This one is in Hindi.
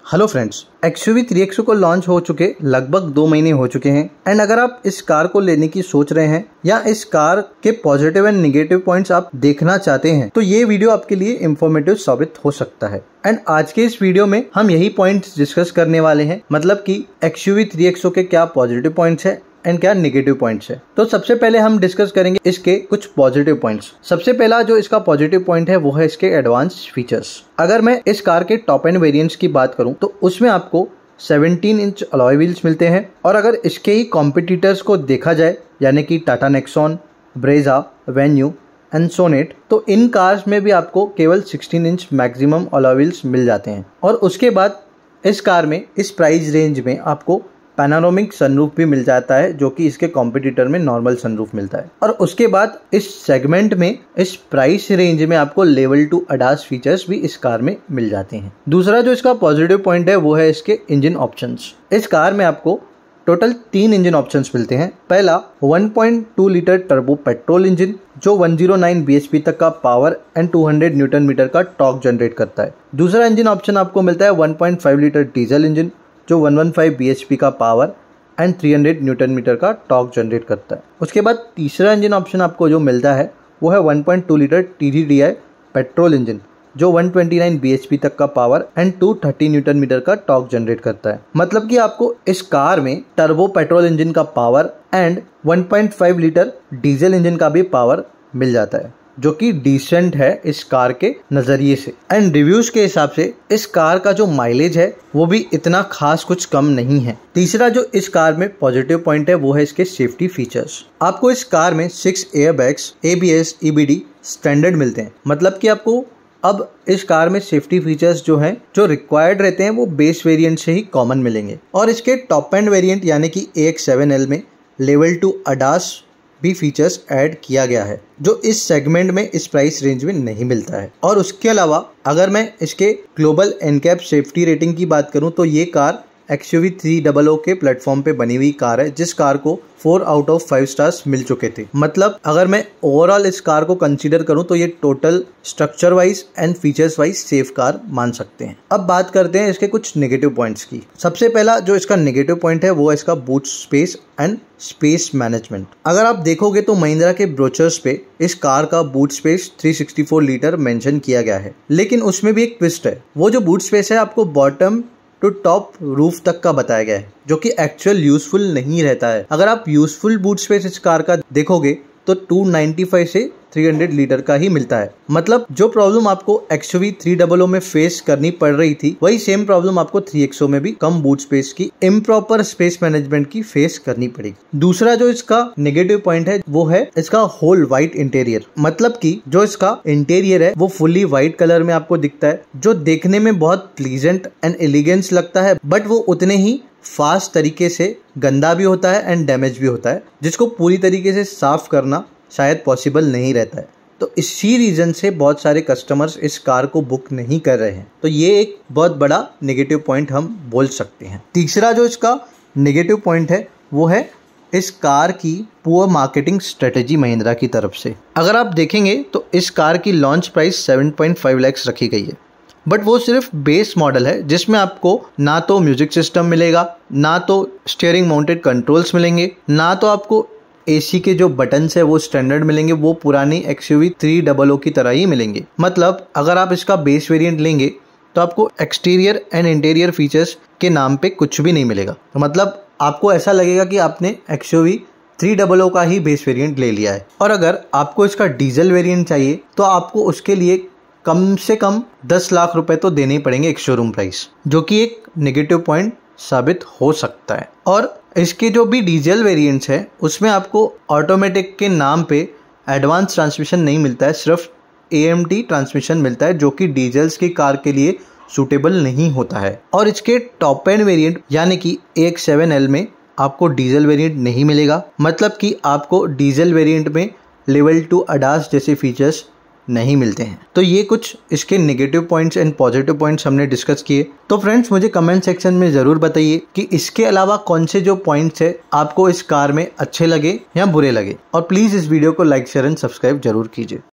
हेलो फ्रेंड्स, XUV 3XO को लॉन्च हो चुके लगभग 2 महीने हो चुके हैं एंड अगर आप इस कार को लेने की सोच रहे हैं या इस कार के पॉजिटिव एंड नेगेटिव पॉइंट्स आप देखना चाहते हैं तो ये वीडियो आपके लिए इंफॉर्मेटिव साबित हो सकता है। एंड आज के इस वीडियो में हम यही पॉइंट्स डिस्कस करने वाले हैं, मतलब कि XUV 3XO के क्या पॉजिटिव पॉइंट्स है एंड क्या नेगेटिव पॉइंट्स है। तो सबसे पहले हम डिस्कस करेंगे इसके कुछ पॉजिटिव पॉइंट्स। सबसे पहला जो इसका पॉजिटिव पॉइंट है वो है इसके एडवांस फीचर्स। अगर मैं इस कार के टॉप एंड वेरिएंट्स की बात करूं तो उसमें आपको 17 इंच अलॉय व्हील्स मिलते हैं और अगर इसके ही कॉम्पिटिटर्स को देखा जाए यानी कि Tata Nexon, Brezza, Venue and Sonet, तो इन कार्स में भी आपको केवल 16 इंच मैक्सिमम अलॉय व्हील्स मिल जाते हैं। और उसके बाद इस कार में इस प्राइस रेंज में आपको पैनोरामिक सनरूफ भी मिल जाता है, जो कि इसके कॉम्पिटिटर में नॉर्मल सनरूफ मिलता है। और उसके बाद इस सेगमेंट में इस प्राइस रेंज में आपको लेवल 2 ADAS फीचर्स भी इस कार में मिल जाते हैं। दूसरा जो इसका पॉजिटिव पॉइंट है वो है इसके इंजन ऑप्शंस। इस कार में आपको टोटल 3 इंजन ऑप्शंस मिलते हैं। पहला 1.2 लीटर टर्बो पेट्रोल इंजन जो 109 bhp तक का पावर एंड 200 न्यूटन मीटर का टॉर्क जनरेट करता है। दूसरा इंजन ऑप्शन आपको मिलता है 1.5 लीटर डीजल इंजन जो 115 bhp का पावर एंड 300 न्यूटन मीटर का टॉर्क जनरेट करता है। उसके बाद तीसरा इंजन ऑप्शन आपको जो मिलता है वो है 1.2 लीटर TDDI पेट्रोल इंजन जो 129 bhp तक का पावर एंड 230 न्यूटन मीटर का टॉर्क जनरेट करता है। मतलब कि आपको इस कार में टर्बो पेट्रोल इंजन का power and 1.5 litre diesel engine का भी पावर मिल जाता है, जो कि डिसेंट है इस कार के नजरिए से। एंड रिव्यूज के हिसाब से इस कार का जो माइलेज है वो भी इतना खास कुछ कम नहीं है। तीसरा जो इस कार में पॉजिटिव पॉइंट है वो है इसके सेफ्टी फीचर्स। आपको इस कार में 6 एयरबैग्स, ABS, EBD स्टैंडर्ड मिलते हैं। मतलब कि आपको अब इस कार में सेफ्टी फीचर्स जो हैं जो रिक्वायर्ड रहते हैं वो बेस वेरिएंट से ही कॉमन मिलेंगे। और इसके टॉप एंड वेरिएंट यानी कि AX7L में लेवल 2 ADAS भी फीचर्स ऐड किया गया है, जो इस सेगमेंट में इस प्राइस रेंज में नहीं मिलता है। और उसके अलावा अगर मैं इसके ग्लोबल NCAP सेफ्टी रेटिंग की बात करूं तो ये कार XUV 300 के प्लेटफॉर्म पे बनी हुई कार है, जिस कार को 4 आउट ऑफ 5 स्टार्स मिल चुके थे। मतलब अगर मैं ओवरऑल इस कार को कंसीडर करूं तो ये total structure wise and features wise safe car मान सकते हैं। अब बात करते हैं इसके कुछ नेगेटिव पॉइंट्स की। सबसे पहला जो इसका नेगेटिव पॉइंट है वो है इसका boot space and space management. अगर आप देखोगे तो महिंद्रा के ब्रोचर्स पे इस कार का बूट स्पेस 364 लीटर मेंशन किया गया है, लेकिन उसमें भी एक ट्विस्ट है। वो जो बूट स्पेस है आपको बॉटम टू टॉप रूफ तक का बताया गया है, जो कि एक्चुअल यूजफुल नहीं रहता है। अगर आप यूजफुल बूट स्पेस इस कार का देखोगे तो 295 से 300 लीटर का ही मिलता है। मतलब जो प्रॉब्लम आपको XUV 300 में फेस करनी पड़ रही थी वही सेम प्रॉब्लम आपको 3XO में भी कम बूट स्पेस की, इम्प्रॉपर स्पेस मैनेजमेंट की फेस करनी पड़ेगी। दूसरा जो इसका नेगेटिव पॉइंट है वो है इसका होल व्हाइट इंटीरियर। मतलब कि जो इसका इंटीरियर है वो फुली व्हाइट कलर में आपको दिखता है, जो देखने में बहुत प्लीजेंट एंड एलिगेंस लगता है, बट वो उतने ही फास्ट तरीके से गंदा भी होता है एंड डैमेज भी होता है, जिसको पूरी तरीके से साफ करना शायद पॉसिबल नहीं रहता है। तो इसी रीजन से बहुत सारे कस्टमर्स इस कार को बुक नहीं कर रहे हैं। तो ये एक बहुत बड़ा नेगेटिव पॉइंट हम बोल सकते हैं। तीसरा जो इसका नेगेटिव पॉइंट है वो है इस कार की पुअर मार्केटिंग स्ट्रेटेजी महिंद्रा की तरफ से। अगर आप देखेंगे तो इस कार की लॉन्च प्राइस 7.5 लाख रखी गई है, बट वो सिर्फ बेस मॉडल है जिसमें आपको ना तो म्यूजिक सिस्टम मिलेगा, ना तो स्टीयरिंग माउंटेड कंट्रोल्स मिलेंगे, ना तो आपको AC के जो बटन्स है वो स्टैंडर्ड मिलेंगे, वो पुरानी XUV 300 की तरह ही मिलेंगे। मतलब अगर आप इसका बेस वेरिएंट लेंगे तो आपको एक्सटीरियर एंड इंटीरियर फीचर्स के नाम पे कुछ भी नहीं मिलेगा। तो मतलब आपको ऐसा लगेगा कि आपने XUV 300 का ही बेस वेरिएंट ले लिया है। और अगर आपको इसका डीजल वेरिएंट चाहिए तो आपको उसके लिए कम से कम 10 लाख रुपए तो देने ही पड़ेंगे एक शोरूम प्राइस, जो कि एक नेगेटिव पॉइंट साबित हो सकता है। और इसके जो भी डीजल वेरिएंट्स है उसमें आपको ऑटोमेटिक के नाम पे एडवांस ट्रांसमिशन नहीं मिलता है, सिर्फ AMT ट्रांसमिशन मिलता है, जो कि डीजल्स की कार के लिए सूटेबल नहीं होता है। और इसके टॉप एंड वेरिएंट यानी कि AX7L में आपको डीजल वेरिएंट नहीं मिलेगा। मतलब कि आपको डीजल वेरिएंट में लेवल 2 ADAS जैसे फीचर्स नहीं मिलते हैं। तो ये कुछ इसके negative points and positive points हमने डिस्कस किए। तो फ्रेंड्स मुझे कमेंट सेक्शन में जरूर बताइए कि इसके अलावा कौन से जो पॉइंट्स है आपको इस कार में अच्छे लगे या बुरे लगे। और प्लीज इस वीडियो को लाइक, शेयर एंड सब्सक्राइब जरूर कीजिए।